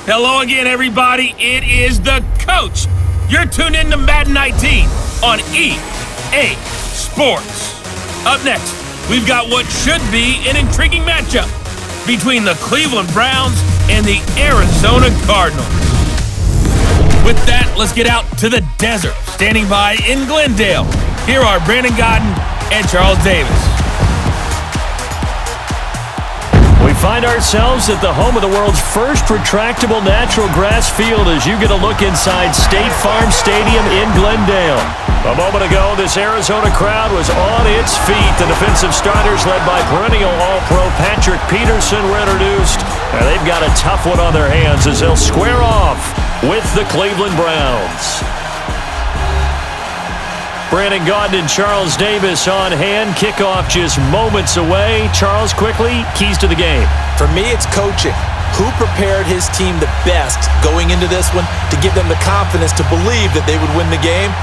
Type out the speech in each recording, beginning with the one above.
Hello again, everybody. It is the coach. You're tuned in to Madden 19 on EA Sports. Up next, we've got what should be an intriguing matchup between the Cleveland Browns and the Arizona Cardinals. With that, let's get out to the desert. Standing by in Glendale, here are Brandon Godden and Charles Davis. We find ourselves at the home of the world's first retractable natural grass field as you get a look inside State Farm Stadium in Glendale. A moment ago, this Arizona crowd was on its feet. The defensive starters, led by perennial All-Pro Patrick Peterson, were introduced. And they've got a tough one on their hands as they'll square off with the Cleveland Browns. Brandon Gaudin and Charles Davis on hand. Kickoff just moments away. Charles, quickly, keys to the game. For me, it's coaching. Who prepared his team the best going into this one to give them the confidence to believe that they would win the game?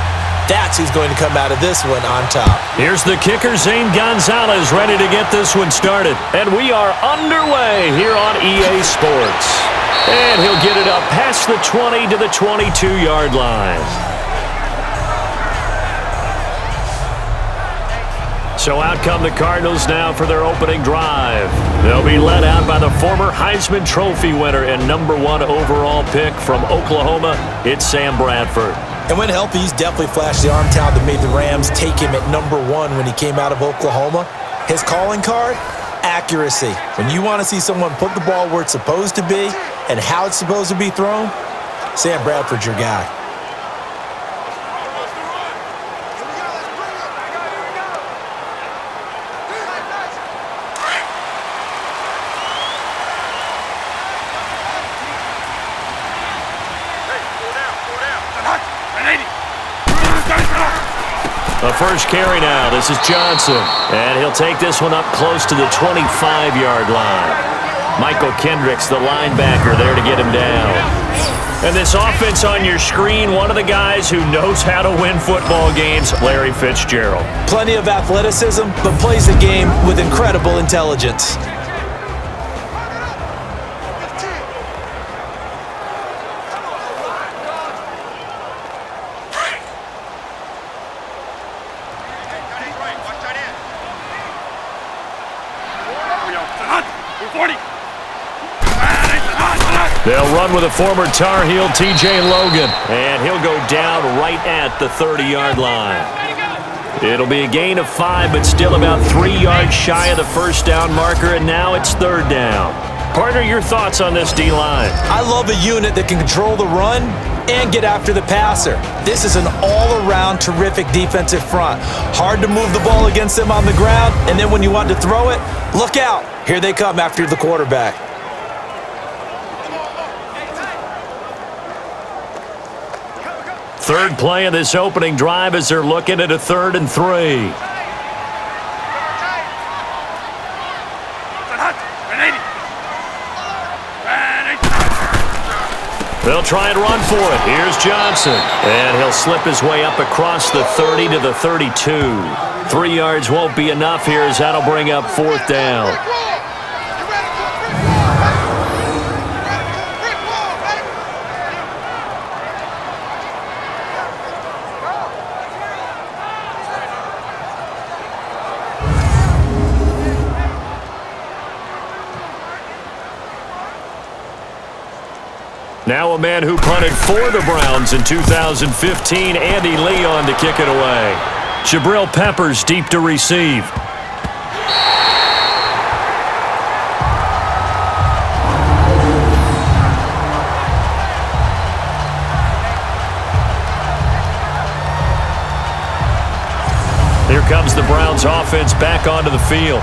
That's who's going to come out of this one on top. Here's the kicker, Zane Gonzalez, ready to get this one started. And we are underway here on EA Sports. And he'll get it up past the 20 to the 22-yard line. So out come the Cardinals now for their opening drive. They'll be led out by the former Heisman Trophy winner and #1 overall pick from Oklahoma. It's Sam Bradford. And when healthy, he's definitely flashed the arm talent that made the Rams take him at #1 when he came out of Oklahoma. His calling card, accuracy. When you want to see someone put the ball where it's supposed to be and how it's supposed to be thrown, Sam Bradford's your guy. The first carry now. This is Johnson. And he'll take this one up close to the 25-yard line. Michael Kendricks, the linebacker, there to get him down. And this offense on your screen, one of the guys who knows how to win football games, Larry Fitzgerald. Plenty of athleticism, but plays the game with incredible intelligence. They'll run with a former Tar Heel, T.J. Logan, and he'll go down right at the 30-yard line. It'll be a gain of 5, but still about 3 yards shy of the first down marker, and now it's third down. Partner, your thoughts on this D-line? I love a unit that can control the run and get after the passer. This is an all-around terrific defensive front. Hard to move the ball against them on the ground, and then when you want to throw it, look out. Here they come after the quarterback. Third play of this opening drive as they're looking at a 3rd and 3. They'll try and run for it. Here's Johnson. And he'll slip his way up across the 30 to the 32. 3 yards won't be enough here as that'll bring up 4th down. Now a man who punted for the Browns in 2015, Andy Leon, to kick it away. Jabril Peppers deep to receive. Here comes the Browns offense back onto the field.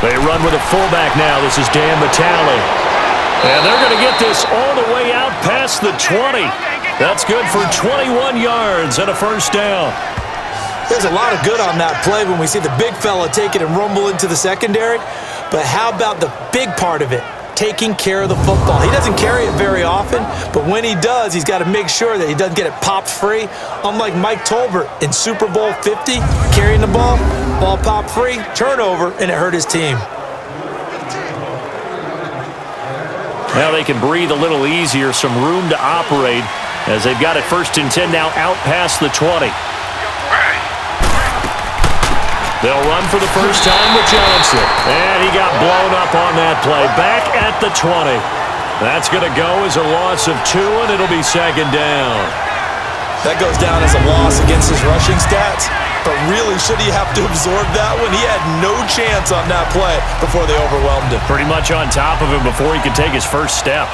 They run with a fullback now. This is Dan Vitale. And they're going to get this all the way out past the 20. That's good for 21 yards and a first down. There's a lot of good on that play when we see the big fella take it and rumble into the secondary. But how about the big part of it? Taking care of the football. He doesn't carry it very often, but when he does, he's got to make sure that he doesn't get it popped free. Unlike Mike Tolbert in Super Bowl 50, carrying the ball popped free, turnover, and it hurt his team. Now they can breathe a little easier, some room to operate as they've got it 1st and 10 now out past the 20. They'll run for the first time with Johnson. And he got blown up on that play. Back at the 20. That's going to go as a loss of 2, and it'll be 2nd down. That goes down as a loss against his rushing stats. But really, should he have to absorb that one? He had no chance on that play before they overwhelmed him. Pretty much on top of him before he could take his first step.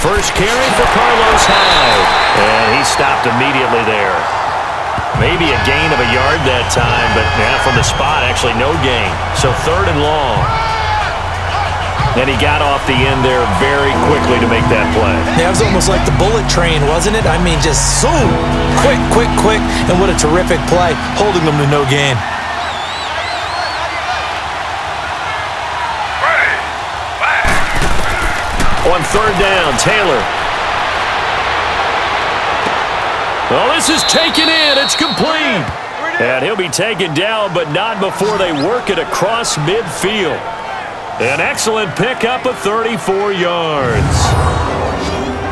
First carry for Carlos Hyde. And he stopped immediately there. Maybe a gain of a yard that time, but yeah, from the spot, actually no gain. So 3rd and long. And he got off the end there very quickly to make that play. Yeah, it was almost like the bullet train, wasn't it? I mean, just zoom. Quick, quick, quick. And what a terrific play, holding them to no gain. On 3rd down, Taylor. Well, this is taken in. It's complete. And he'll be taken down, but not before they work it across midfield. An excellent pickup of 34 yards.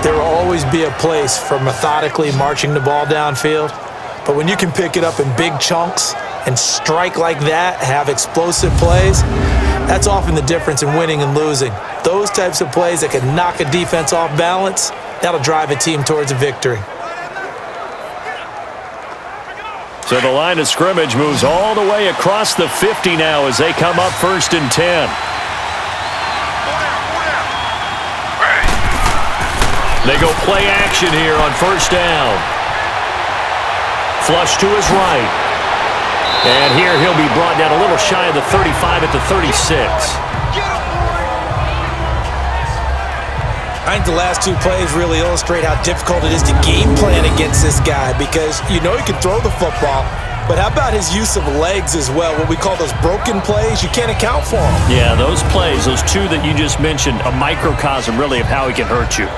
There will always be a place for methodically marching the ball downfield. But when you can pick it up in big chunks and strike like that, have explosive plays, that's often the difference in winning and losing. Those types of plays that can knock a defense off balance, that'll drive a team towards a victory. So the line of scrimmage moves all the way across the 50 now as they come up 1st and 10. They go play action here on 1st down. Flush to his right. And here he'll be brought down a little shy of the 35 at the 36. I think the last 2 plays really illustrate how difficult it is to game plan against this guy because you know he can throw the football, but how about his use of legs as well, what we call those broken plays? You can't account for them. Yeah, those plays, those 2 that you just mentioned, a microcosm really of how he can hurt you.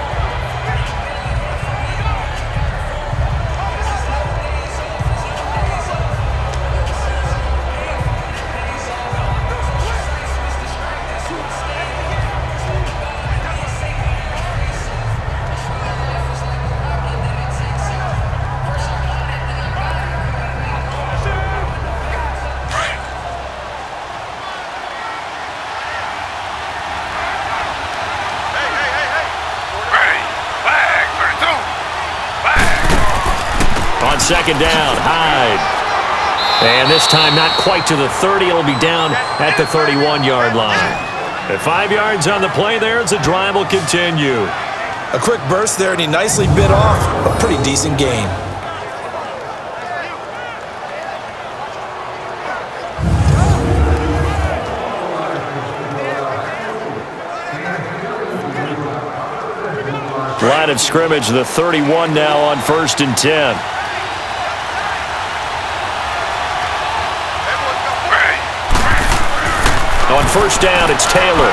On 2nd down, Hyde. And this time not quite to the 30. It'll be down at the 31-yard line. At 5 yards on the play there as the drive will continue. A quick burst there, and he nicely bit off a pretty decent gain. Line of scrimmage, the 31 now on 1st and 10. On 1st down, it's Taylor.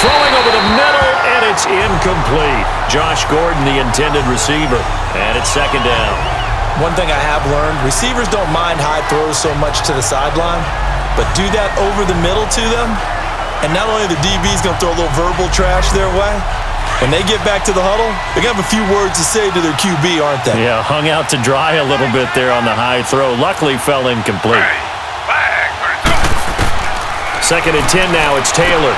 Throwing over the middle, and it's incomplete. Josh Gordon, the intended receiver. And it's 2nd down. One thing I have learned, receivers don't mind high throws so much to the sideline, but do that over the middle to them, and not only the DB's going to throw a little verbal trash their way, when they get back to the huddle, they're going to have a few words to say to their QB, aren't they? Yeah, hung out to dry a little bit there on the high throw. Luckily fell incomplete. 2nd and 10 now, it's Taylor.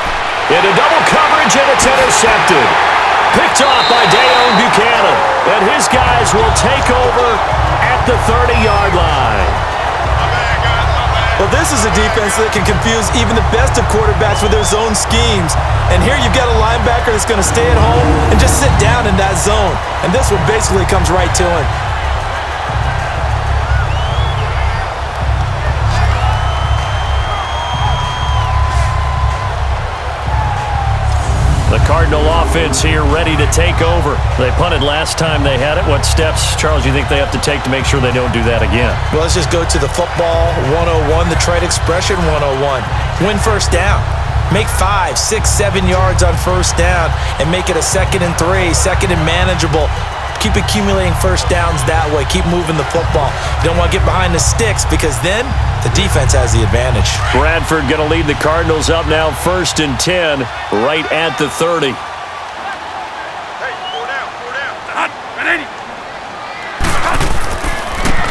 Into double coverage, and it's intercepted. Picked off by Dayon Buchanan. And his guys will take over at the 30-yard line. Well, this is a defense that can confuse even the best of quarterbacks with their zone schemes. And here you've got a linebacker that's going to stay at home and just sit down in that zone. And this one basically comes right to him. The Cardinal offense here ready to take over. They punted last time they had it. What steps, Charles, you think they have to take to make sure they don't do that again? Well, let's just go to the football 101, the trade expression 101. Win first down. Make 5, 6, 7 yards on first down and make it a 2nd and 3, 2nd and manageable. Keep accumulating first downs that way. Keep moving the football. You don't want to get behind the sticks because then the defense has the advantage. Bradford going to lead the Cardinals up now 1st and 10 right at the 30.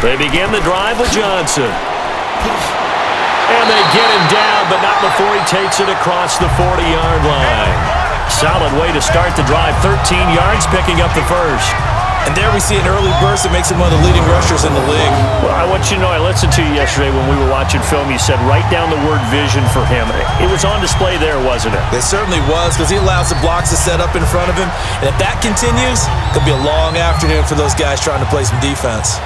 They begin the drive with Johnson. And they get him down, but not before he takes it across the 40-yard line. Solid way to start the drive. 13 yards, picking up the first. And there we see an early burst that makes him one of the leading rushers in the league. Well, I want you to know, I listened to you yesterday when we were watching film. You said write down the word vision for him. It was on display there, wasn't it? It certainly was, because he allows the blocks to set up in front of him. And if that continues, it could be a long afternoon for those guys trying to play some defense.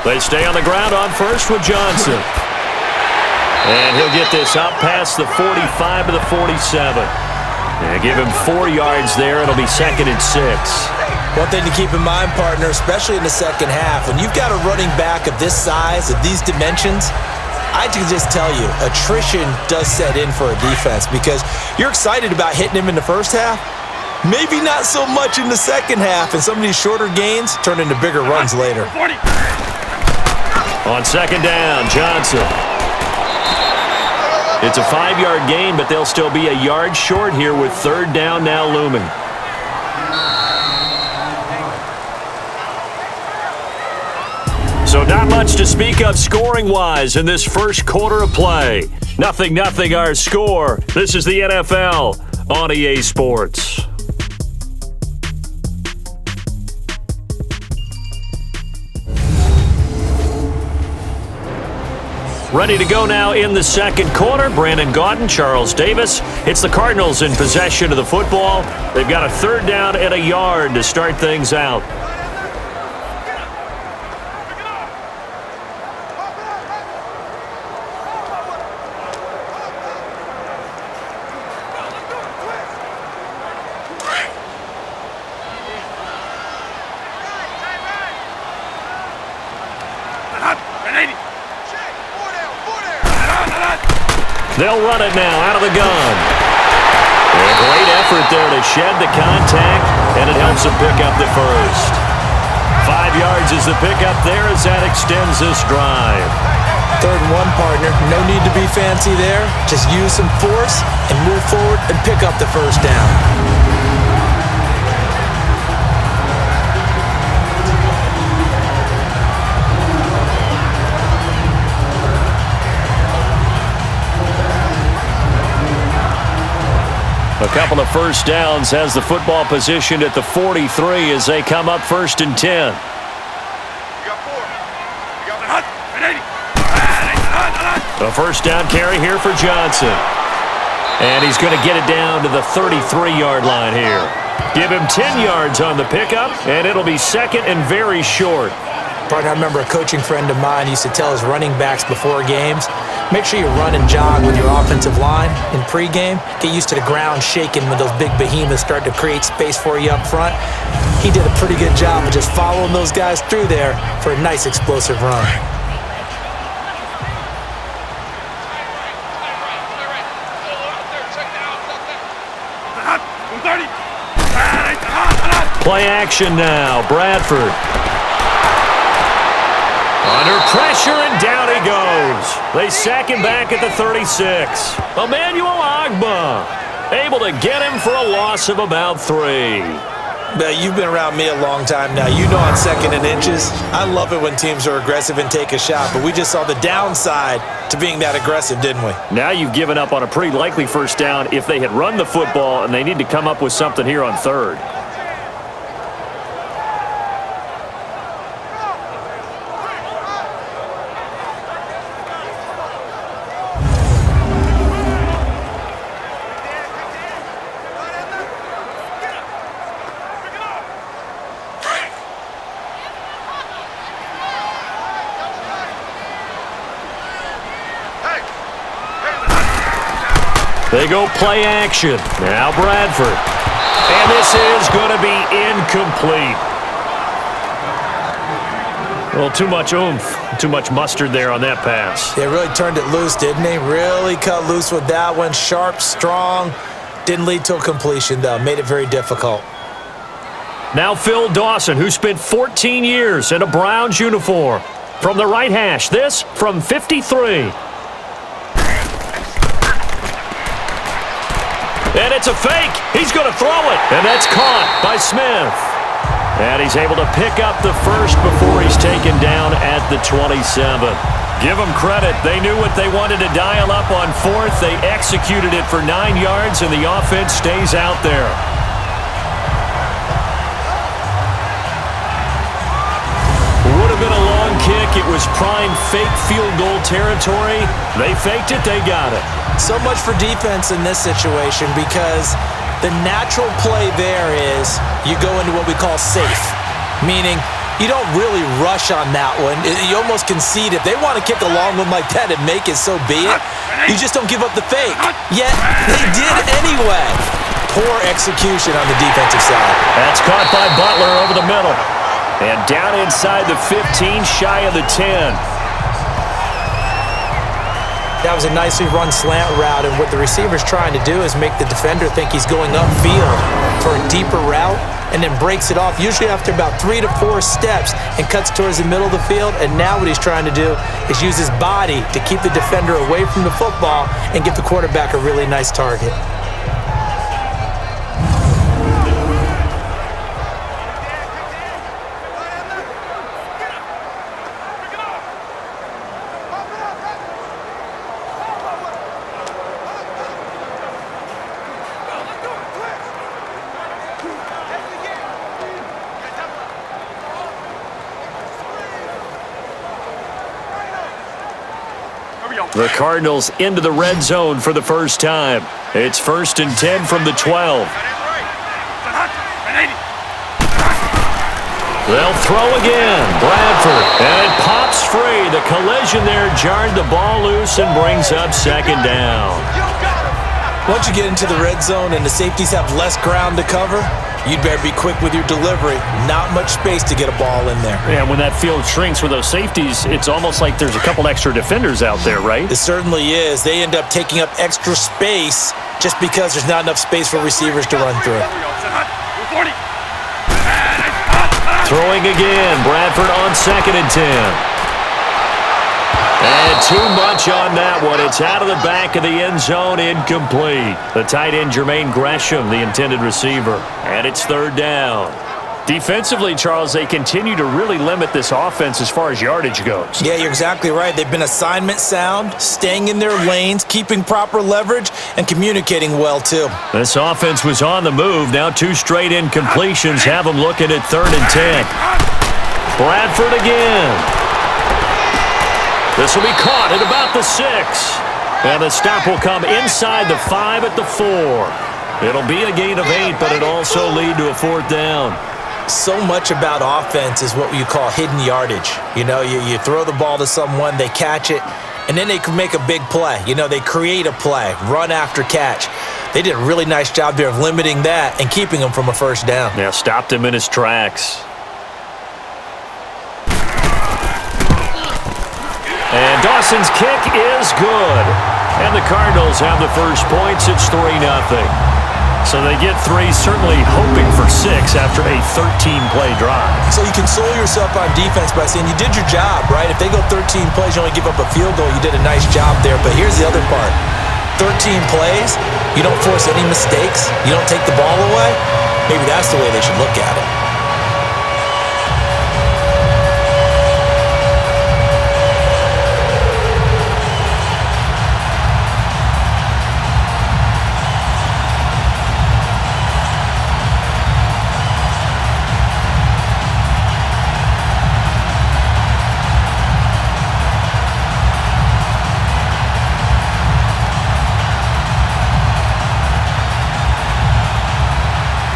They stay on the ground on first with Johnson. And he'll get this up past the 45 to the 47. And give him 4 yards there. It'll be 2nd and 6. One thing to keep in mind, partner, especially in the second half, when you've got a running back of this size, of these dimensions, I can just tell you, attrition does set in for a defense because you're excited about hitting him in the first half. Maybe not so much in the second half, and some of these shorter gains turn into bigger runs later. On 2nd down, Johnson. It's a 5-yard gain, but they'll still be a yard short here with 3rd down now looming. So not much to speak of scoring-wise in this first quarter of play. 0-0 our score. This is the NFL on EA Sports. Ready to go now in the second quarter. Brandon Gaudin, Charles Davis. It's the Cardinals in possession of the football. They've got a 3rd down and a yard to start things out. They'll run it now out of the gun. And a great effort there to shed the contact, and it helps them pick up the first. 5 yards is the pickup there as that extends this drive. 3rd and 1, partner. No need to be fancy there. Just use some force and move forward and pick up the first down. A couple of first downs has the football positioned at the 43 as they come up 1st and 10. A first down carry here for Johnson. And he's going to get it down to the 33-yard line here. Give him 10 yards on the pickup, and it'll be 2nd and very short. Partner, I remember a coaching friend of mine used to tell his running backs before games, make sure you run and jog with your offensive line in pregame. Get used to the ground shaking when those big behemoths start to create space for you up front. He did a pretty good job of just following those guys through there for a nice explosive run. Play action now, Bradford. Under pressure, and down he goes. They sack him back at the 36. Emmanuel Ogbah able to get him for a loss of about 3. But you've been around me a long time now. You know on 2nd and inches, I love it when teams are aggressive and take a shot, but we just saw the downside to being that aggressive, didn't we? Now you've given up on a pretty likely first down if they had run the football, and they need to come up with something here on 3rd. They go play action. Now Bradford. And this is going to be incomplete. Well, too much oomph, too much mustard there on that pass. They really turned it loose, didn't they? Really cut loose with that one. Sharp, strong. Didn't lead to a completion, though. Made it very difficult. Now Phil Dawson, who spent 14 years in a Browns uniform. From the right hash, this from 53. And it's a fake. He's going to throw it. And that's caught by Smith. And he's able to pick up the first before he's taken down at the 27. Give them credit. They knew what they wanted to dial up on 4th. They executed it for 9 yards, and the offense stays out there. Would have been a long kick. It was prime fake field goal territory. They faked it. They got it. So much for defense in this situation because the natural play there is you go into what we call safe, meaning you don't really rush on that one. You almost concede. If they want to kick a long one like that and make it, so be it. You just don't give up the fake. Yet they did anyway. Poor execution on the defensive side. That's caught by Butler over the middle. And down inside the 15, shy of the 10. That was a nicely run slant route, and what the receiver's trying to do is make the defender think he's going upfield for a deeper route and then breaks it off, usually after about 3 to 4 steps, and cuts towards the middle of the field. And now what he's trying to do is use his body to keep the defender away from the football and give the quarterback a really nice target. The Cardinals into the red zone for the first time. It's 1st and 10 from the 12. They'll throw again. Bradford. And it pops free. The collision there jarred the ball loose and brings up 2nd down. Once you get into the red zone and the safeties have less ground to cover, you'd better be quick with your delivery. Not much space to get a ball in there. Yeah, when that field shrinks with those safeties, it's almost like there's a couple extra defenders out there, right? It certainly is. They end up taking up extra space just because there's not enough space for receivers to run through. Throwing again. Bradford on 2nd and 10. And too much on that one. It's out of the back of the end zone, incomplete. The tight end, Jermaine Gresham, the intended receiver. And it's 3rd down. Defensively, Charles, they continue to really limit this offense as far as yardage goes. Yeah, you're exactly right. They've been assignment sound, staying in their lanes, keeping proper leverage, and communicating well, too. This offense was on the move. Now 2 straight incompletions have them looking at 3rd and 10. Bradford again. This will be caught at about the 6. And the stop will come inside the 5 at the 4. It'll be a gain of 8, but it also lead to a 4th down. So much about offense is what you call hidden yardage. You know, you throw the ball to someone, they catch it, and then they can make a big play. You know, they create a play, run after catch. They did a really nice job there of limiting that and keeping him from a 1st down. Yeah, stopped him in his tracks. And Dawson's kick is good. And the Cardinals have the first points. It's 3-0. So they get 3, certainly hoping for 6 after a 13-play drive. So you console yourself on defense by saying you did your job, right? If they go 13 plays, you only give up a field goal, you did a nice job there. But here's the other part. 13 plays, you don't force any mistakes, you don't take the ball away. Maybe that's the way they should look at it.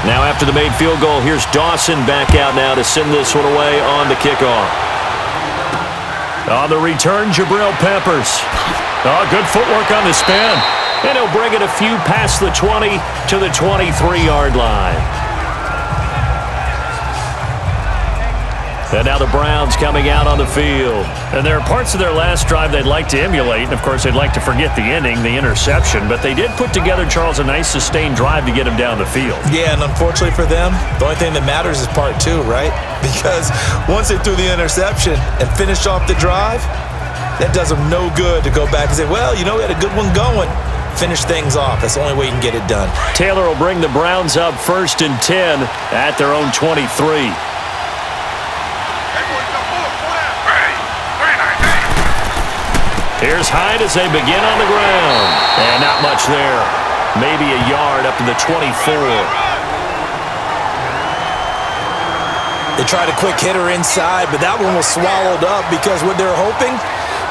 Now after the made field goal, here's Dawson back out now to send this one away on the kickoff. On the return, Jabril Peppers. Oh, good footwork on the spin. And he'll bring it a few past the 20 to the 23-yard line. And now the Browns coming out on the field. And there are parts of their last drive they'd like to emulate. And, of course, they'd like to forget the ending, the interception. But they did put together, Charles, a nice sustained drive to get him down the field. Yeah, and unfortunately for them, the only thing that matters is part two, right? Because once they threw the interception and finished off the drive, that does them no good to go back and say, well, you know, we had a good one going. Finish things off. That's the only way you can get it done. Taylor will bring the Browns up 1st and 10 at their own 23. Here's Hyde as they begin on the ground. And not much there. Maybe a yard up to the 24. They tried a quick hitter inside, but that one was swallowed up because what they're hoping,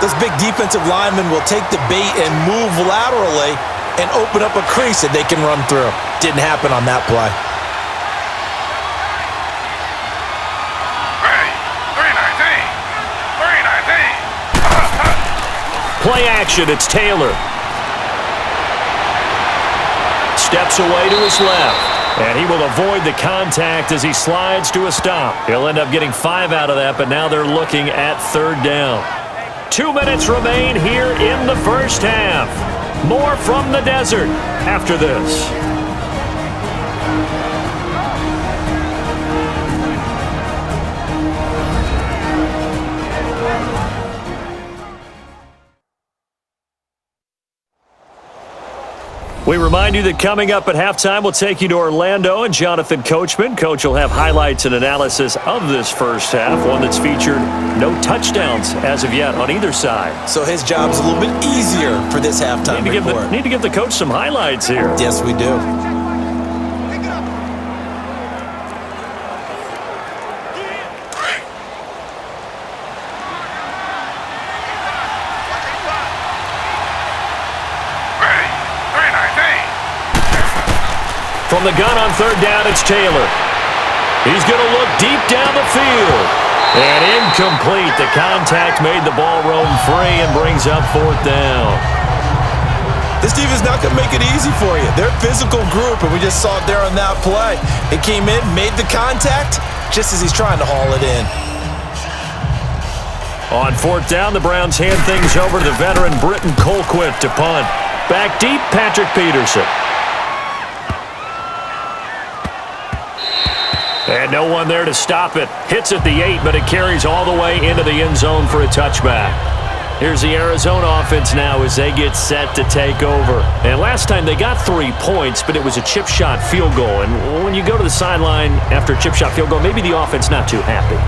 those big defensive linemen will take the bait and move laterally and open up a crease that they can run through. Didn't happen on that play. Play action, it's Taylor. Steps away to his left. And he will avoid the contact as he slides to a stop. He'll end up getting 5 out of that, but now they're looking at 3rd down. 2 minutes remain here in the first half. More from the desert after this. We remind you that coming up at halftime, we'll take you to Orlando and Jonathan Coachman. Coach will have highlights and analysis of this first half, one that's featured no touchdowns as of yet on either side. So his job's a little bit easier for this halftime report. Need to give the coach some highlights here. Yes, we do. From the gun on 3rd down, it's Taylor. He's going to look deep down the field. And incomplete. The contact made the ball roam free and brings up 4th down. This team is not going to make it easy for you. They're a physical group, and we just saw it there on that play. It came in, made the contact, just as he's trying to haul it in. On 4th down, the Browns hand things over to the veteran Britton Colquitt to punt. Back deep, Patrick Peterson. And no one there to stop it. Hits at the 8, but it carries all the way into the end zone for a touchback. Here's the Arizona offense now as they get set to take over. And last time they got 3 points, but it was a chip shot field goal. And when you go to the sideline after a chip shot field goal, maybe the offense not too happy.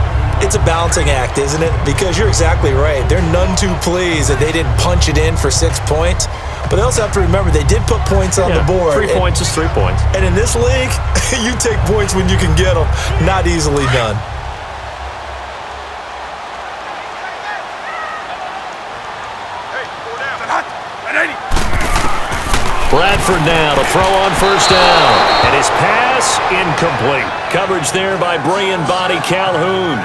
It's a balancing act, isn't it? Because you're exactly right. They're none too pleased that they didn't punch it in for 6 points. But they also have to remember they did put points on the board. 3 points is 3 points. And in this league, you take points when you can get them. Not easily done. Bradford now to throw on 1st down. And his pass incomplete. Coverage there by Brian Body Calhoun.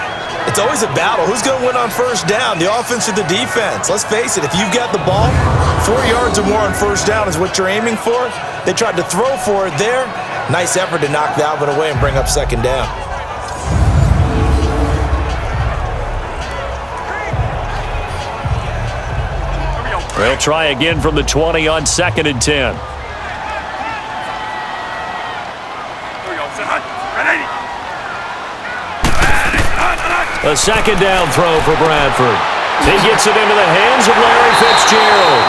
It's always a battle. Who's going to win on 1st down, the offense or the defense? Let's face it, if you've got the ball, 4 yards or more on 1st down is what you're aiming for. They tried to throw for it there. Nice effort to knock that one away and bring up 2nd down. They'll try again from the 20 on 2nd and 10. A 2nd down throw for Bradford. He gets it into the hands of Larry Fitzgerald.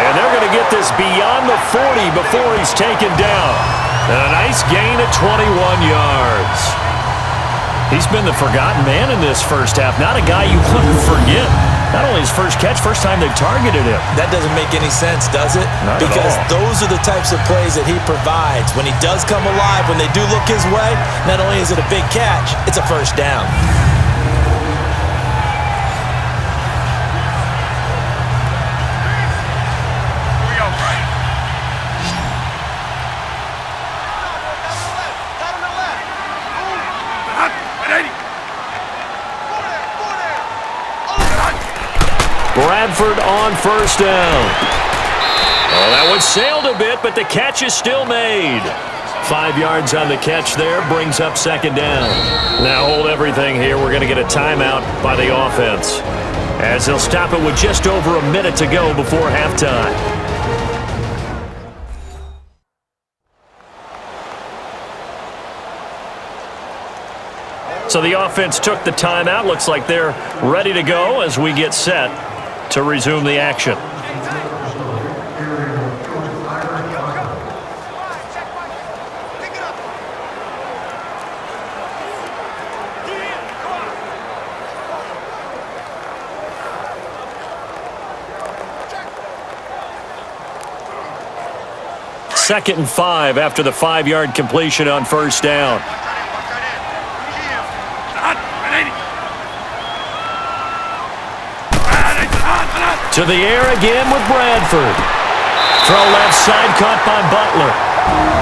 And they're going to get this beyond the 40 before he's taken down. And a nice gain of 21 yards. He's been the forgotten man in this first half. Not a guy you want to forget. Not only his first catch, first time they've targeted him. That doesn't make any sense, does it? Not because at all. Those are the types of plays that he provides. When he does come alive, when they do look his way, not only is it a big catch, it's a first down. Bradford on first down. Oh, that one sailed a bit, but the catch is still made. 5 yards on the catch there, brings up second down. Now hold everything here. We're going to get a timeout by the offense, as they'll stop it with just over a minute to go before halftime. So the offense took the timeout. Looks like they're ready to go as we get set to resume the action. Second and 5 after the 5-yard completion on first down. To the air again with Bradford. Throw left side, caught by Butler.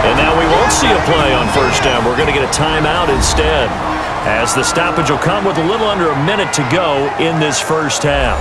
And now we won't see a play on first down. We're going to get a timeout instead, as the stoppage will come with a little under a minute to go in this first half.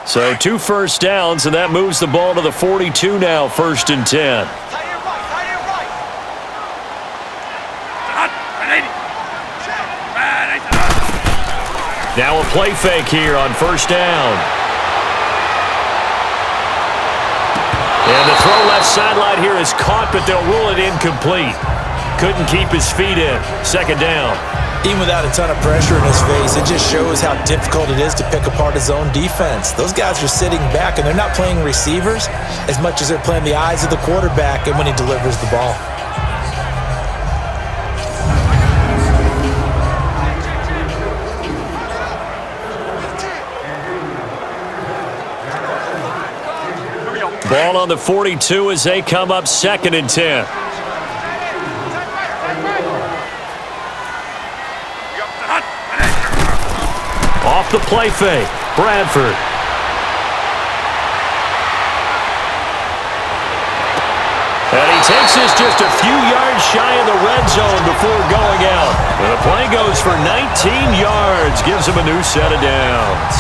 So 2 first downs, and that moves the ball to the 42 now, first and 10. Now a play fake here on first down. And the throw left sideline here is caught, but they'll rule it incomplete. Couldn't keep his feet in. Second down. Even without a ton of pressure in his face, it just shows how difficult it is to pick apart his own defense. Those guys are sitting back, and they're not playing receivers as much as they're playing the eyes of the quarterback and when he delivers the ball. Ball on the 42 as they come up second and 10. Off the play fake, Bradford. And he takes this just a few yards shy of the red zone before going out. And the play goes for 19 yards, gives him a new set of downs.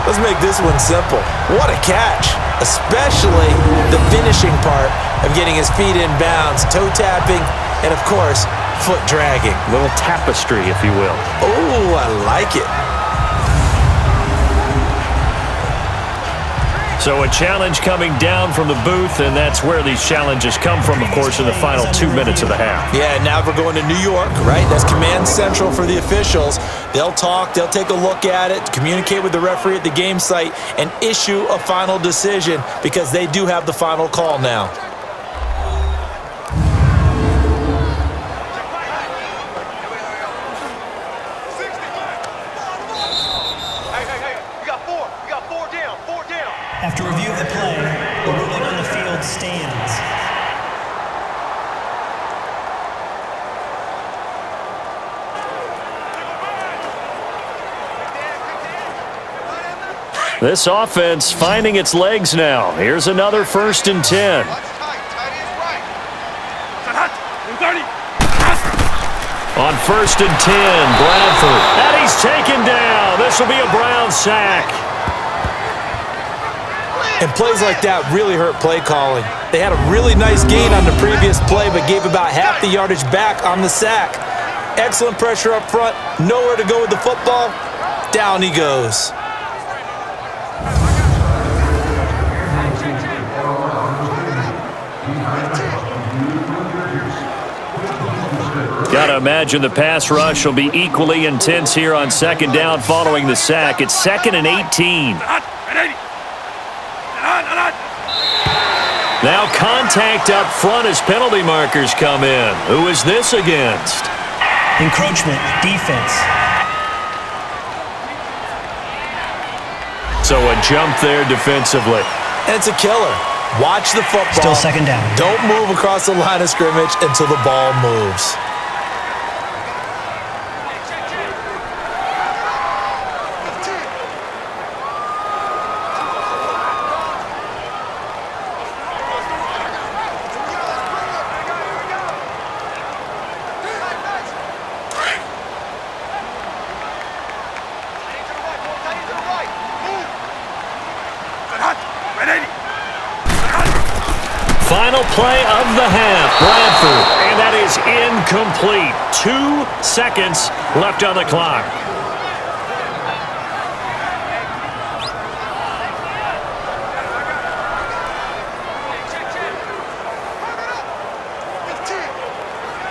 Let's make this one simple. What a catch, especially the finishing part of getting his feet in bounds, toe tapping, and of course, foot dragging. A little tapestry, if you will. Oh, I like it. So a challenge coming down from the booth, and that's where these challenges come from, of course, in the final 2 minutes of the half. Yeah, now we're going to New York, right? That's command central for the officials. They'll talk, they'll take a look at it, communicate with the referee at the game site, and issue a final decision because they do have the final call now. After review of the play, the ruling on the field stands. This offense finding its legs now. Here's another first and 10. On first and 10, Bradford. And he's taken down. This will be a Brown sack. And plays like that really hurt play calling. They had a really nice gain on the previous play, but gave about half the yardage back on the sack. Excellent pressure up front, nowhere to go with the football. Down he goes. Got to imagine the pass rush will be equally intense here on second down following the sack. It's 2nd and 18. Now contact up front as penalty markers come in. Who is this against? Encroachment, defense. So a jump there defensively. And it's a killer. Watch the football. Still second down. Don't move across the line of scrimmage until the ball moves. Final play of the half, Bradford, and that is incomplete. 2 seconds left on the clock.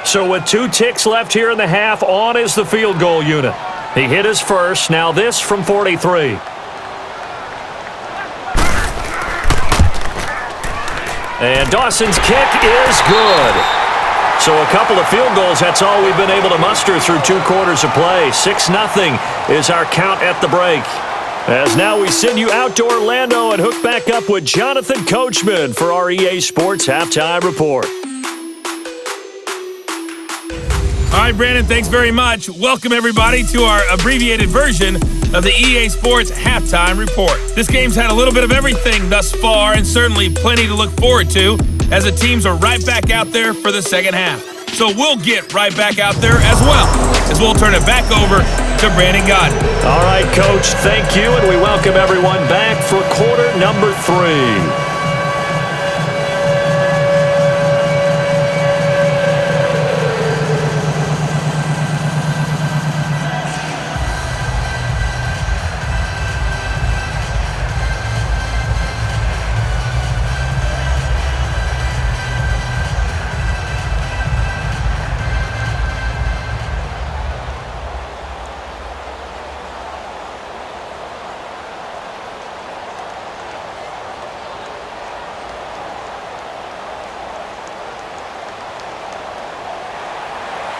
So with 2 ticks left here in the half, on is the field goal unit. He hit his first, now this from 43. And Dawson's kick is good. So a couple of field goals, that's all we've been able to muster through 2 quarters of play. 6-0 is our count at the break. As now we send you out to Orlando and hook back up with Jonathan Coachman for our EA Sports Halftime Report. All right, Brandon, thanks very much. Welcome, everybody, to our abbreviated version of the EA Sports Halftime Report. This game's had a little bit of everything thus far, and certainly plenty to look forward to, as the teams are right back out there for the second half. So we'll get right back out there as well, as we'll turn it back over to Brandon Godden. All right, Coach, thank you, and we welcome everyone back for quarter number 3.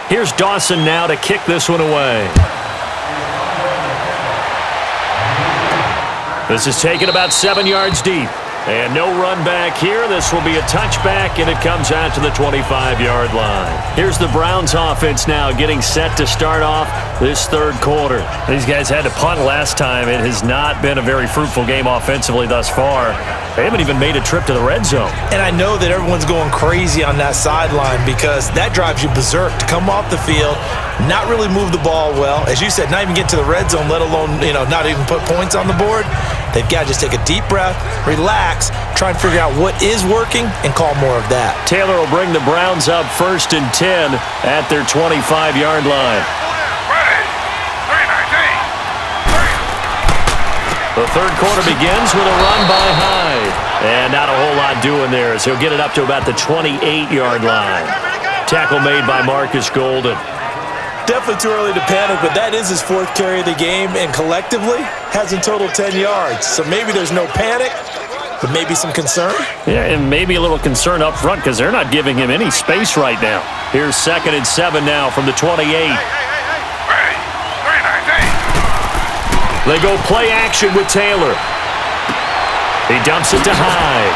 Here's Dawson now to kick this one away. This is taken about 7 yards deep. And no run back here. This will be a touchback, and it comes out to the 25-yard line. Here's the Browns offense now getting set to start off this third quarter. These guys had to punt last time. It has not been a very fruitful game offensively thus far. They haven't even made a trip to the red zone. And I know that everyone's going crazy on that sideline because that drives you berserk to come off the field, not really move the ball well. As you said, not even get to the red zone, let alone, not even put points on the board. They've got to just take a deep breath, relax, try and figure out what is working, and call more of that. Taylor will bring the Browns up 1st and 10 at their 25-yard line. The third quarter begins with a run by Hyde. And not a whole lot doing there as he'll get it up to about the 28-yard line. Tackle made by Marcus Golden. Definitely too early to panic, but that is his 4th carry of the game, and collectively has in total 10 yards. So maybe there's no panic, but maybe some concern. Yeah, and maybe a little concern up front because they're not giving him any space right now. Here's 2nd and 7 now from the 28. They go play action with Taylor. He dumps it to Hyde.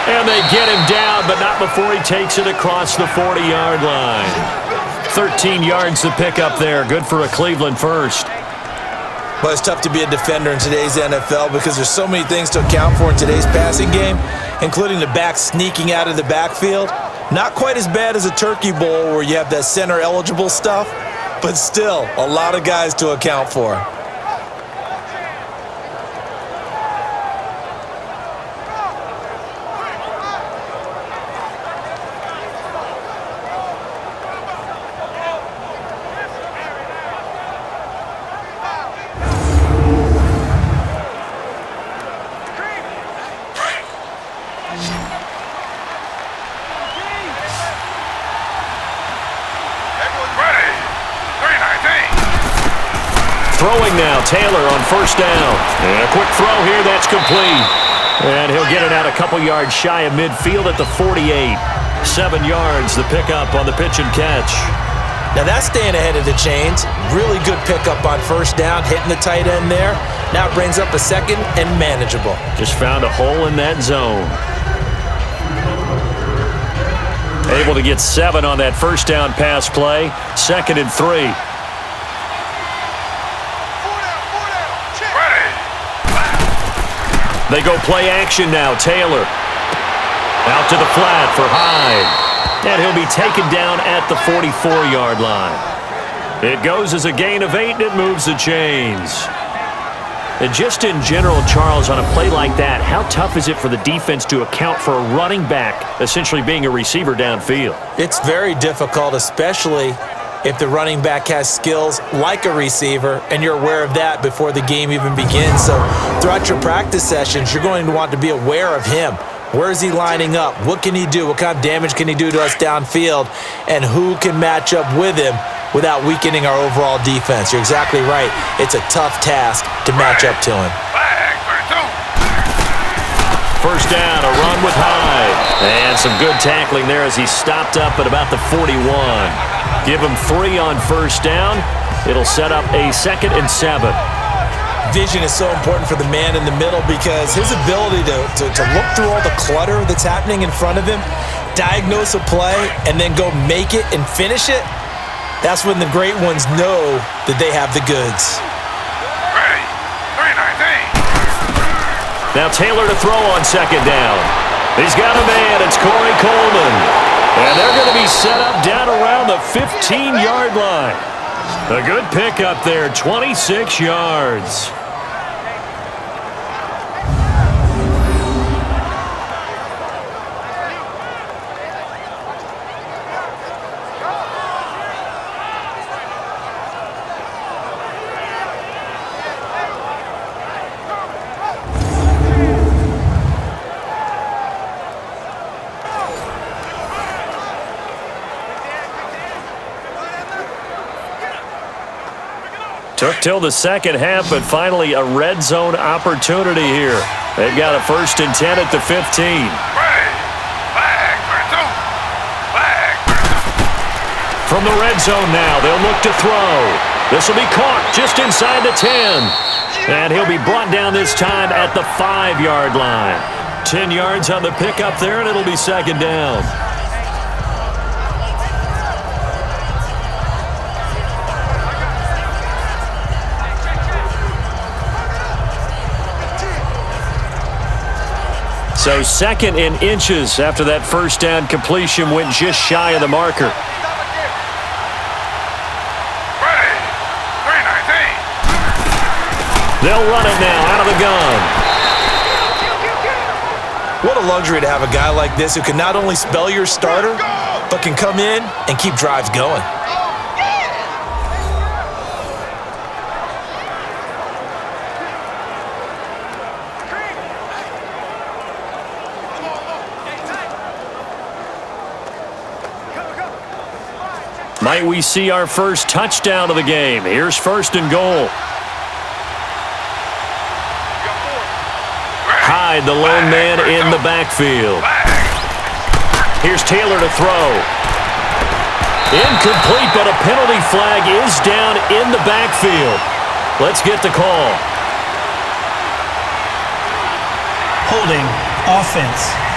And they get him down, but not before he takes it across the 40-yard line. 13 yards to pick up there. Good for a Cleveland first. But it's tough to be a defender in today's NFL because there's so many things to account for in today's passing game, including the back sneaking out of the backfield. Not quite as bad as a Turkey Bowl where you have that center-eligible stuff, but still a lot of guys to account for. Throwing now, Taylor on first down. And a quick throw here, that's complete. And he'll get it out a couple yards shy of midfield at the 48. 7 yards, the pickup on the pitch and catch. Now that's staying ahead of the chains. Really good pickup on first down, hitting the tight end there. Now brings up a second and manageable. Just found a hole in that zone. Able to get 7 on that first down pass play. 2nd and 3. They go play action now. Taylor out to the flat for Hyde. And he'll be taken down at the 44-yard line. It goes as a gain of 8, and it moves the chains. And just in general, Charles, on a play like that, how tough is it for the defense to account for a running back essentially being a receiver downfield? It's very difficult, especially if the running back has skills like a receiver, and you're aware of that before the game even begins. So throughout your practice sessions, you're going to want to be aware of him. Where is he lining up? What can he do? What kind of damage can he do to us downfield? And who can match up with him without weakening our overall defense? You're exactly right. It's a tough task to match up to him. First down, a run with Hyde. And some good tackling there as he stopped up at about the 41. Give him 3 on first down. It'll set up a 2nd and 7. Vision is so important for the man in the middle because his ability to look through all the clutter that's happening in front of him, diagnose a play, and then go make it and finish it, that's when the great ones know that they have the goods. Now Taylor to throw on second down. He's got a man. It's Corey Coleman. And they're going to be set up down around the 15-yard line. A good pickup there, 26 yards. Took till the second half, but finally a red zone opportunity here. They've got a 1st and 10 at the 15. From the red zone now, they'll look to throw. This will be caught just inside the 10. And he'll be brought down this time at the 5-yard line. 10 yards on the pickup there, and it'll be 2nd down. So 2nd and inches after that first down completion went just shy of the marker. They'll run it now out of the gun. What a luxury to have a guy like this who can not only spell your starter, but can come in and keep drives going. Might we see our first touchdown of the game? Here's 1st and goal. Hyde, the lone man in the backfield. Here's Taylor to throw. Incomplete, but a penalty flag is down in the backfield. Let's get the call. Holding, offense.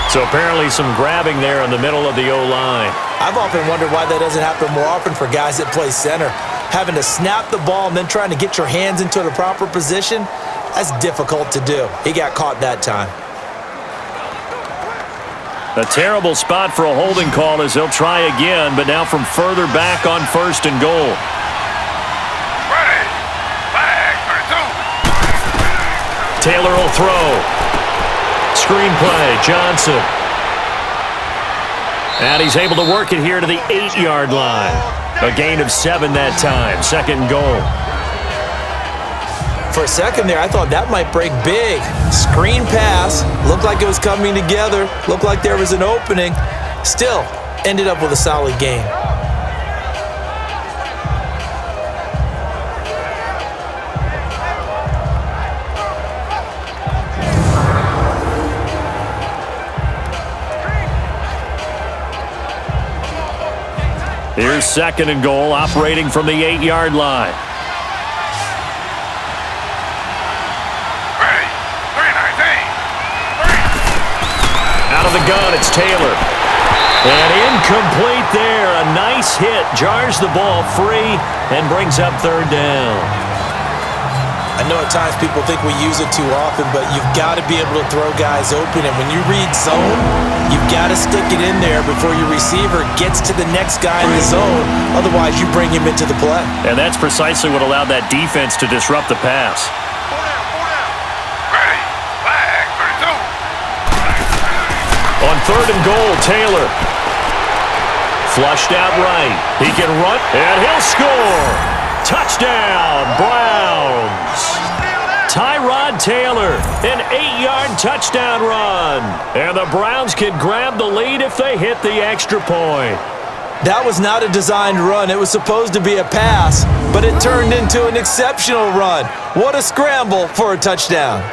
So apparently some grabbing there in the middle of the O-line. I've often wondered why that doesn't happen more often for guys that play center. Having to snap the ball and then trying to get your hands into the proper position, that's difficult to do. He got caught that time. A terrible spot for a holding call as they'll try again, but now from further back on 1st and goal. Taylor will throw. Screen play, Johnson. And he's able to work it here to the 8-yard line. A gain of 7 that time, 2nd goal. For a second there, I thought that might break big. Screen pass, looked like it was coming together, looked like there was an opening. Still, ended up with a solid game. Here's 2nd and goal, operating from the 8-yard line. Out of the gun, it's Taylor. And incomplete there. A nice hit. Jars the ball free and brings up 3rd down. I know at times people think we use it too often, but you've got to be able to throw guys open. And when you read zone, you've got to stick it in there before your receiver gets to the next guy in the zone. Otherwise, you bring him into the play. And that's precisely what allowed that defense to disrupt the pass. On 3rd and goal, Taylor. Flushed out right. He can run, and he'll score. Touchdown, Browns. Tyrod Taylor, an 8-yard touchdown run. And the Browns can grab the lead if they hit the extra point. That was not a designed run. It was supposed to be a pass, but it turned into an exceptional run. What a scramble for a touchdown.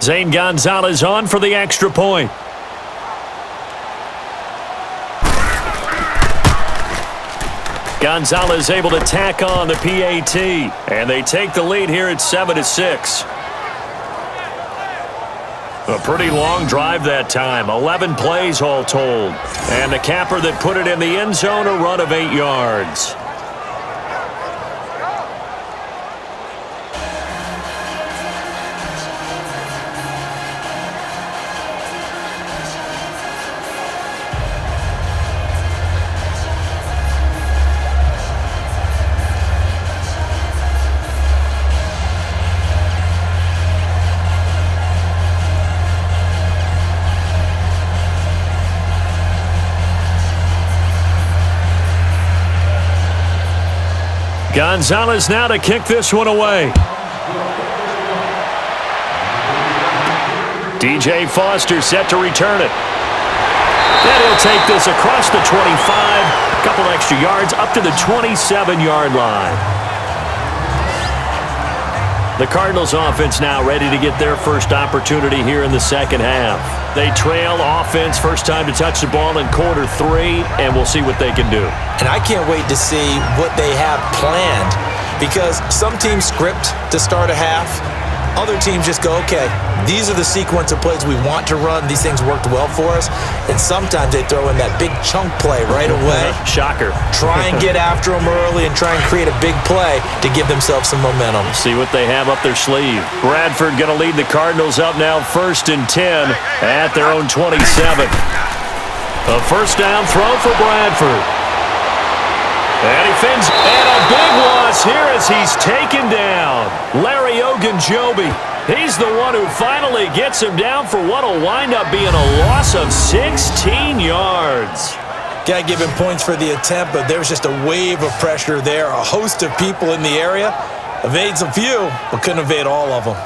Zane Gonzalez on for the extra point. Gonzalez able to tack on the PAT, and they take the lead here at 7-6. A pretty long drive that time, 11 plays all told. And the capper that put it in the end zone, a run of 8 yards. Gonzalez now to kick this one away. DJ Foster set to return it. And he'll take this across the 25, a couple extra yards up to the 27-yard line. The Cardinals offense now ready to get their first opportunity here in the second half. They trail offense first time to touch the ball in quarter 3, and we'll see what they can do. And I can't wait to see what they have planned, because some teams script to start a half. Other teams just go, okay, these are the sequence of plays we want to run. These things worked well for us. And sometimes they throw in that big chunk play right away. Shocker. Try and get after them early and try and create a big play to give themselves some momentum. See what they have up their sleeve. Bradford going to lead the Cardinals up now 1st and 10 at their own 27. A first down throw for Bradford. And he fins, and a big loss here as he's taken down. Larry Ogunjobi. He's the one who finally gets him down for what will wind up being a loss of 16 yards. Got to give him points for the attempt, but there's just a wave of pressure there. A host of people in the area. Evades a few, but couldn't evade all of them.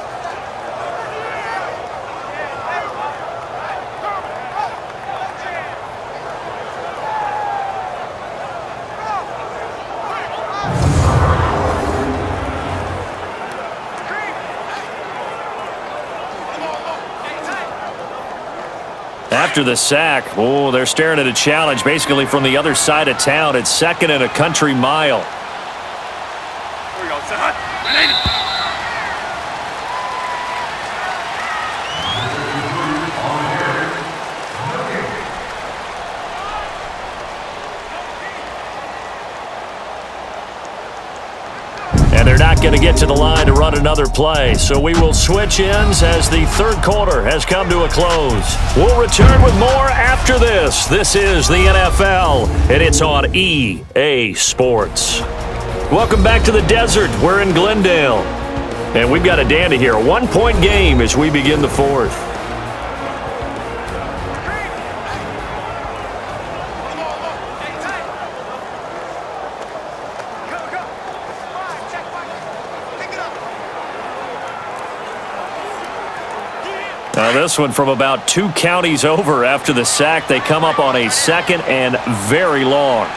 After the sack, oh, they're staring at a challenge basically from the other side of town. It's 2nd and a country mile. Here we go, son. And they're not going to get to the line to run another play. So we will switch ends as the third quarter has come to a close. We'll return with more after this. This is the NFL, and it's on EA Sports. Welcome back to the desert. We're in Glendale. And we've got a dandy here. A 1-point game as we begin the fourth. Now this one from about 2 counties over after the sack. They come up on a 2nd and very long.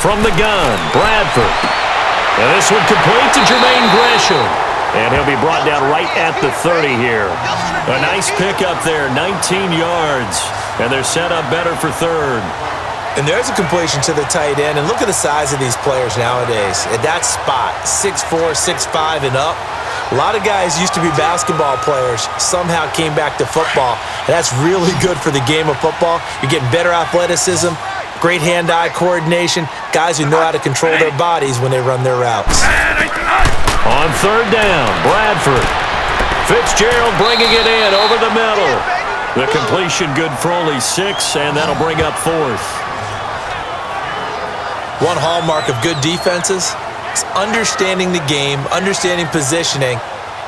From the gun, Bradford. And this one complete to Jermaine Gresham. And he'll be brought down right at the 30 here. A nice pickup there, 19 yards. And they're set up better for 3rd. And there's a completion to the tight end. And look at the size of these players nowadays. At that spot, 6'4", 6'5", and up. A lot of guys used to be basketball players, somehow came back to football. And that's really good for the game of football. You're getting better athleticism, great hand-eye coordination, guys who know how to control their bodies when they run their routes. On 3rd down, Bradford. Fitzgerald bringing it in over the middle. The completion good for only 6, and that'll bring up 4th. One hallmark of good defenses is understanding the game, understanding positioning,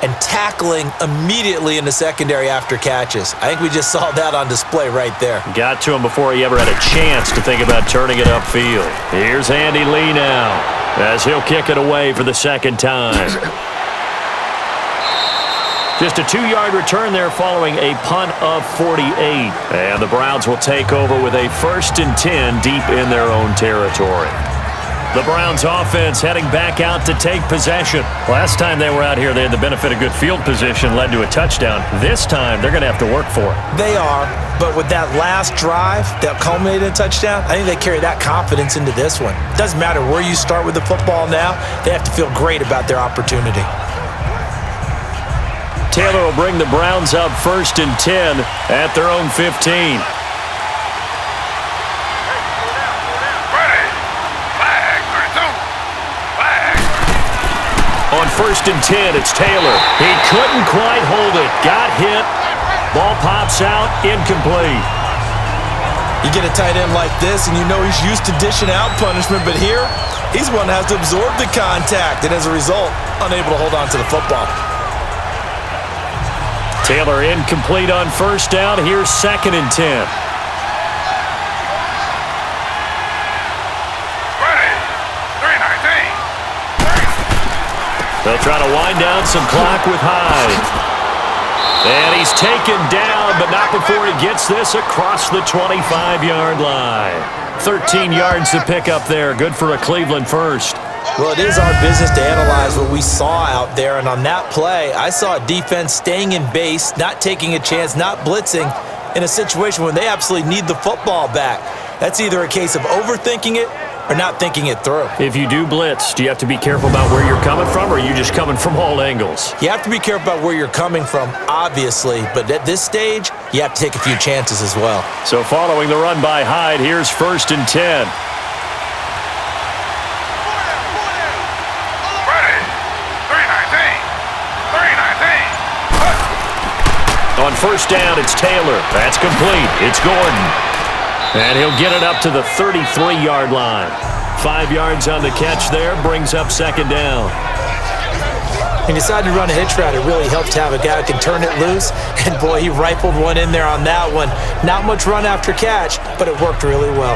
and tackling immediately in the secondary after catches. I think we just saw that on display right there. Got to him before he ever had a chance to think about turning it upfield. Here's Andy Lee now as he'll kick it away for the 2nd time. Just a 2-yard return there following a punt of 48. And the Browns will take over with a 1st and 10 deep in their own territory. The Browns offense heading back out to take possession. Last time they were out here, they had the benefit of good field position, led to a touchdown. This time, they're going to have to work for it. They are, but with that last drive that culminated in a touchdown, I think they carry that confidence into this one. Doesn't matter where you start with the football now, they have to feel great about their opportunity. Taylor will bring the Browns up 1st and 10 at their own 15. On 1st and 10, it's Taylor. He couldn't quite hold it. Got hit. Ball pops out. Incomplete. You get a tight end like this, and you know he's used to dishing out punishment, but here, he's one that has to absorb the contact, and as a result, unable to hold on to the football. Taylor incomplete on 1st down. Here's 2nd and 10. They'll try to wind down some clock with Hyde. And he's taken down, but not before he gets this across the 25-yard line. 13 yards to pick up there. Good for a Cleveland first. Well, it is our business to analyze what we saw out there, and on that play, I saw a defense staying in base, not taking a chance, not blitzing, in a situation when they absolutely need the football back. That's either a case of overthinking it or not thinking it through. If you do blitz, do you have to be careful about where you're coming from, or are you just coming from all angles? You have to be careful about where you're coming from, obviously, but at this stage, you have to take a few chances as well. So following the run by Hyde, here's 1st and 10. On 1st down, it's Taylor. That's complete. It's Gordon. And he'll get it up to the 33-yard line. 5 yards on the catch there, brings up 2nd down. He decided to run a hitch route. It really helped to have a guy who can turn it loose. And boy, he rifled one in there on that one. Not much run after catch, but it worked really well.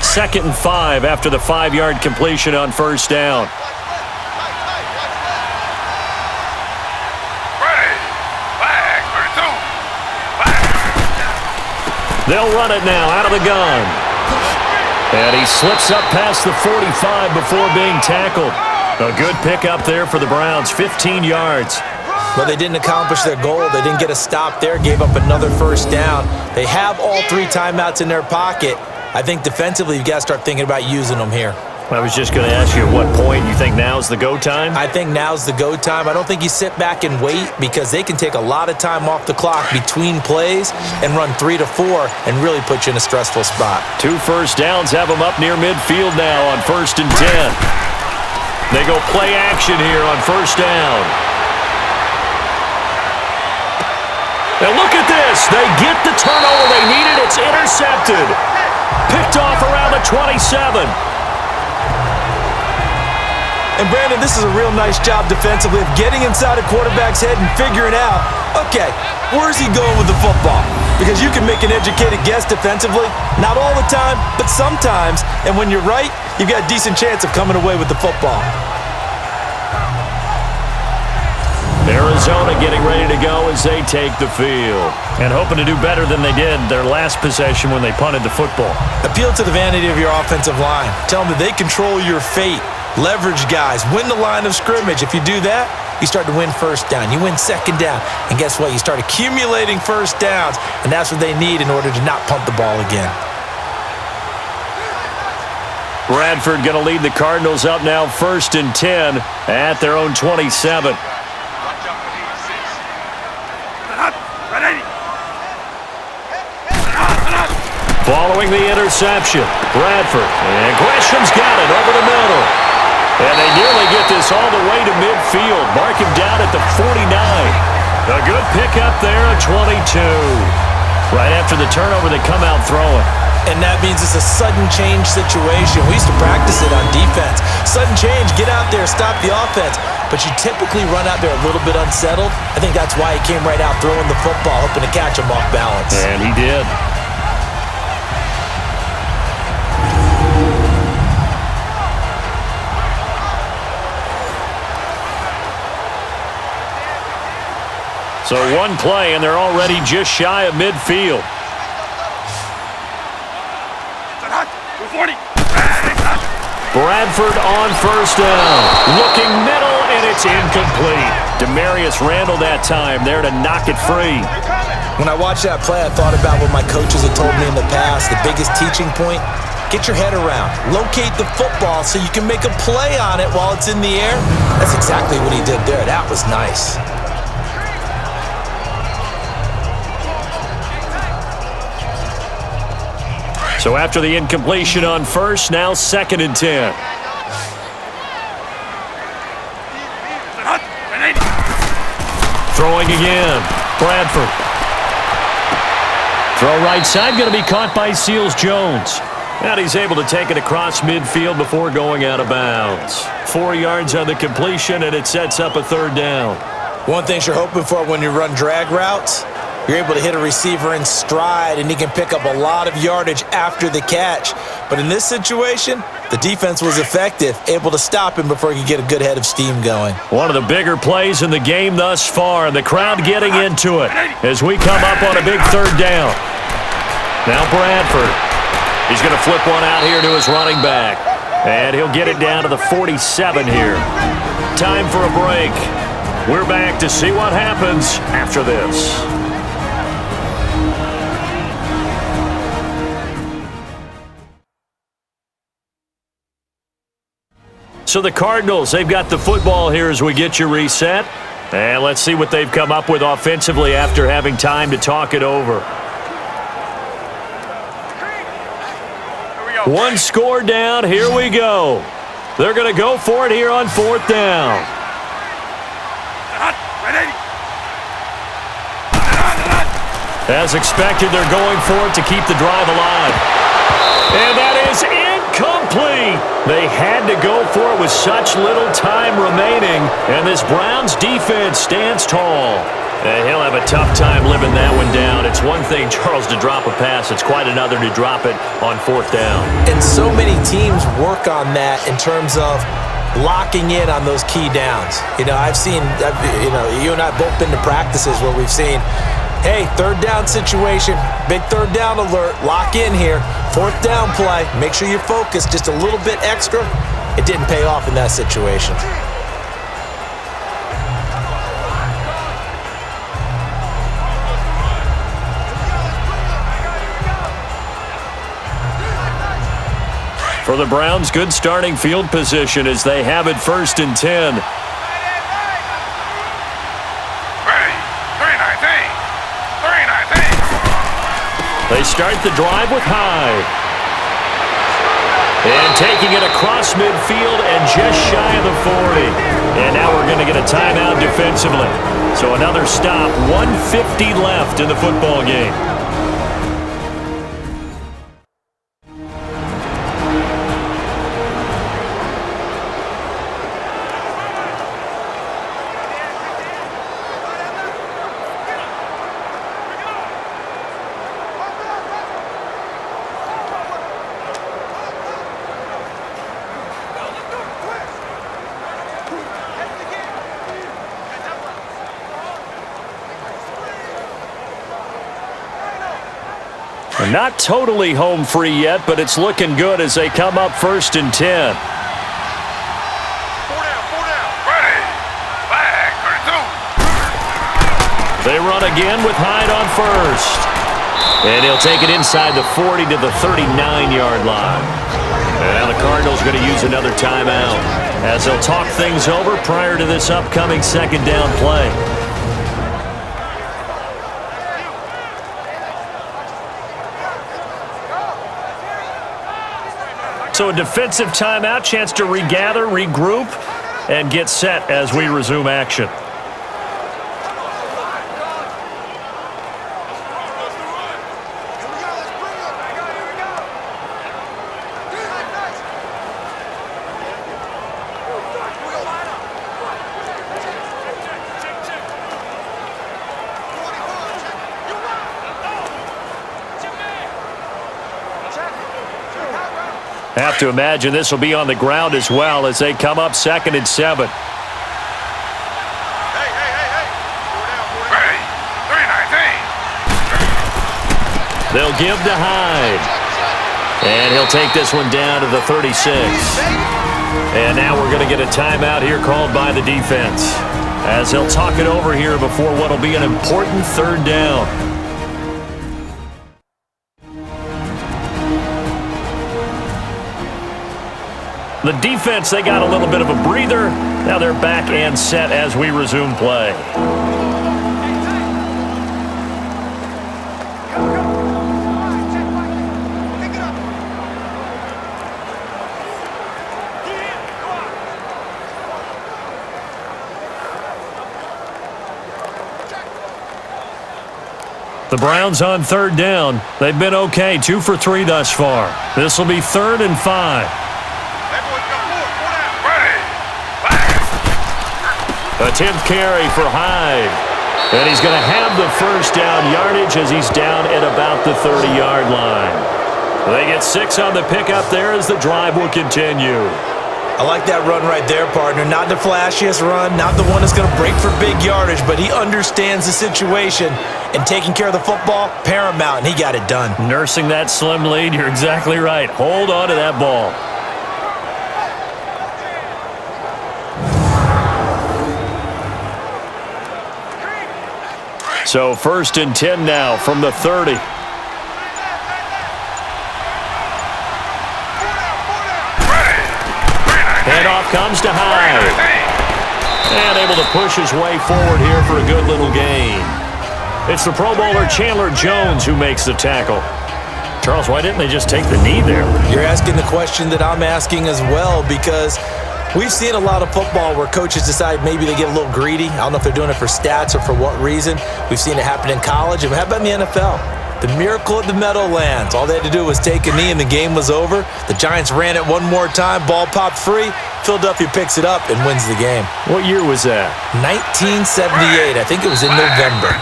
2nd and 5 after the 5-yard completion on 1st down. They'll run it now out of the gun. And he slips up past the 45 before being tackled. A good pickup there for the Browns, 15 yards. Well, they didn't accomplish their goal. They didn't get a stop there, gave up another 1st down. They have all 3 timeouts in their pocket. I think defensively, you've got to start thinking about using them here. I was just going to ask you at what point you think now's the go time? I think now's the go time. I don't think you sit back and wait because they can take a lot of time off the clock between plays and run 3 to 4 and really put you in a stressful spot. 2 first downs have them up near midfield now on 1st and 10. They go play action here on 1st down. Now look at this. They get the turnover they needed. It's intercepted. Picked off around the 27. And Brandon, this is a real nice job defensively of getting inside a quarterback's head and figuring out, okay, where's he going with the football? because you can make an educated guess defensively. Not all the time, but sometimes. And when you're right, you've got a decent chance of coming away with the football. Arizona getting ready to go as they take the field. And hoping to do better than they did their last possession when they punted the football. Appeal to the vanity of your offensive line. Tell them that they control your fate. Leverage guys. Win the line of scrimmage. If you do that, you start to win first down. You win second down. And guess what? You start accumulating first downs. And that's what they need in order to not punt the ball again. Bradford going to lead the Cardinals up now 1st and 10 at their own 27. Following the interception, Bradford, and Gresham's got it over the middle. And they nearly get this all the way to midfield. Mark him down at the 49. A good pickup there at 22. Right after the turnover, they come out throwing. And that means it's a sudden change situation. We used to practice it on defense. Sudden change, get out there, stop the offense. But you typically run out there a little bit unsettled. I think that's why he came right out throwing the football, hoping to catch him off balance. And he did. So one play, and they're already just shy of midfield. Bradford on first down. Looking middle, and it's incomplete. Demarius Randall that time there to knock it free. When I watched that play, I thought about what my coaches have told me in the past. The biggest teaching point, get your head around. Locate the football so you can make a play on it while it's in the air. That's exactly what he did there. That was nice. So after the incompletion on first, now 2nd and 10. Throwing again. Bradford. Throw right side, going to be caught by Seals-Jones. And he's able to take it across midfield before going out of bounds. 4 yards on the completion, and it sets up a 3rd down. One thing you're hoping for when you run drag routes, you're able to hit a receiver in stride, and he can pick up a lot of yardage after the catch. But in this situation, the defense was effective, able to stop him before he could get a good head of steam going. One of the bigger plays in the game thus far, and the crowd getting into it as we come up on a big 3rd down. Now Bradford. He's going to flip one out here to his running back. And he'll get it down to the 47 here. Time for a break. We're back to see what happens after this. So the Cardinals, they've got the football here as we get you reset. And let's see what they've come up with offensively after having time to talk it over. One score down, here we go. They're going to go for it here on 4th down. As expected, they're going for it to keep the drive alive. And that is incomplete. They had to go for it with such little time remaining, and this Browns defense stands tall. And he'll have a tough time living that one down. It's one thing, Charles, to drop a pass. It's quite another to drop it on 4th down. And so many teams work on that in terms of locking in on those key downs. You know, you and I have both been to practices where we've seen, hey, 3rd down situation, big 3rd down alert, lock in here, 4th down play, make sure you're focused just a little bit extra. It didn't pay off in that situation. For the Browns, good starting field position as they have it 1st and 10. They start the drive with Hyde. And taking it across midfield and just shy of the 40. And now we're going to get a timeout defensively. So another stop, 1:50 left in the football game. Not totally home free yet, but it's looking good as they come up 1st and 10. 4 down. Ready. Flag. 32. They run again with Hyde on first. And he'll take it inside the 40 to the 39-yard line. And now the Cardinals going to use another timeout as they'll talk things over prior to this upcoming 2nd down play. So a defensive timeout, chance to regather, regroup, and get set as we resume action. Have to imagine this will be on the ground as well as they come up 2nd and 7. Hey. 3-19. They'll give to Hyde. And he'll take this one down to the 36. And now we're going to get a timeout here called by the defense as they'll talk it over here before what will be an important 3rd down. The defense, they got a little bit of a breather. Now they're back and set as we resume play. The Browns on 3rd down. They've been okay, 2 for 3 thus far. This will be 3rd and 5. A 10th carry for Hyde. And he's going to have the 1st down yardage as he's down at about the 30-yard line. They get 6 on the pickup there as the drive will continue. I like that run right there, partner. Not the flashiest run, not the one that's going to break for big yardage, but he understands the situation, and taking care of the football, paramount, and he got it done. Nursing that slim lead, you're exactly right. Hold on to that ball. So 1st and 10 now from the 30. Handoff comes to Hyde. And able to push his way forward here for a good little gain. It's the Pro Bowler Chandler Jones who makes the tackle. Charles, why didn't they just take the knee there? You're asking the question that I'm asking as well, because we've seen a lot of football where coaches decide maybe they get a little greedy. I don't know if they're doing it for stats or for what reason. We've seen it happen in college. And how about in the NFL? The miracle at the Meadowlands. All they had to do was take a knee and the game was over. The Giants ran it one more time. Ball popped free. Philadelphia picks it up and wins the game. What year was that? 1978. I think it was in November.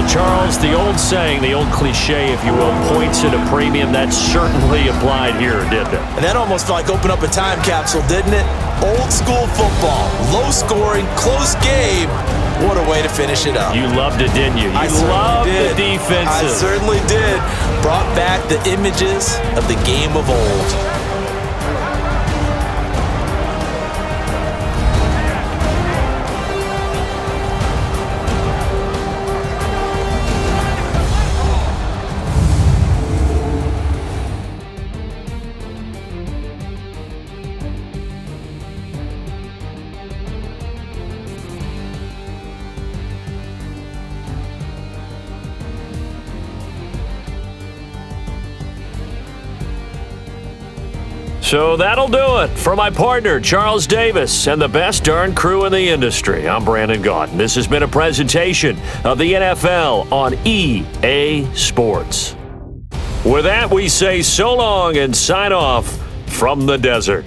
Charles, the old saying, the old cliche, if you will, points at a premium, that certainly applied here, didn't it? And that almost felt like open up a time capsule, didn't it? Old school football, low scoring, close game. What a way to finish it up. You loved it, didn't you? You loved the defenses. I certainly did. Brought back the images of the game of old. So that'll do it for my partner, Charles Davis, and the best darn crew in the industry. I'm Brandon Gaudin. This has been a presentation of the NFL on EA Sports. With that, we say so long and sign off from the desert.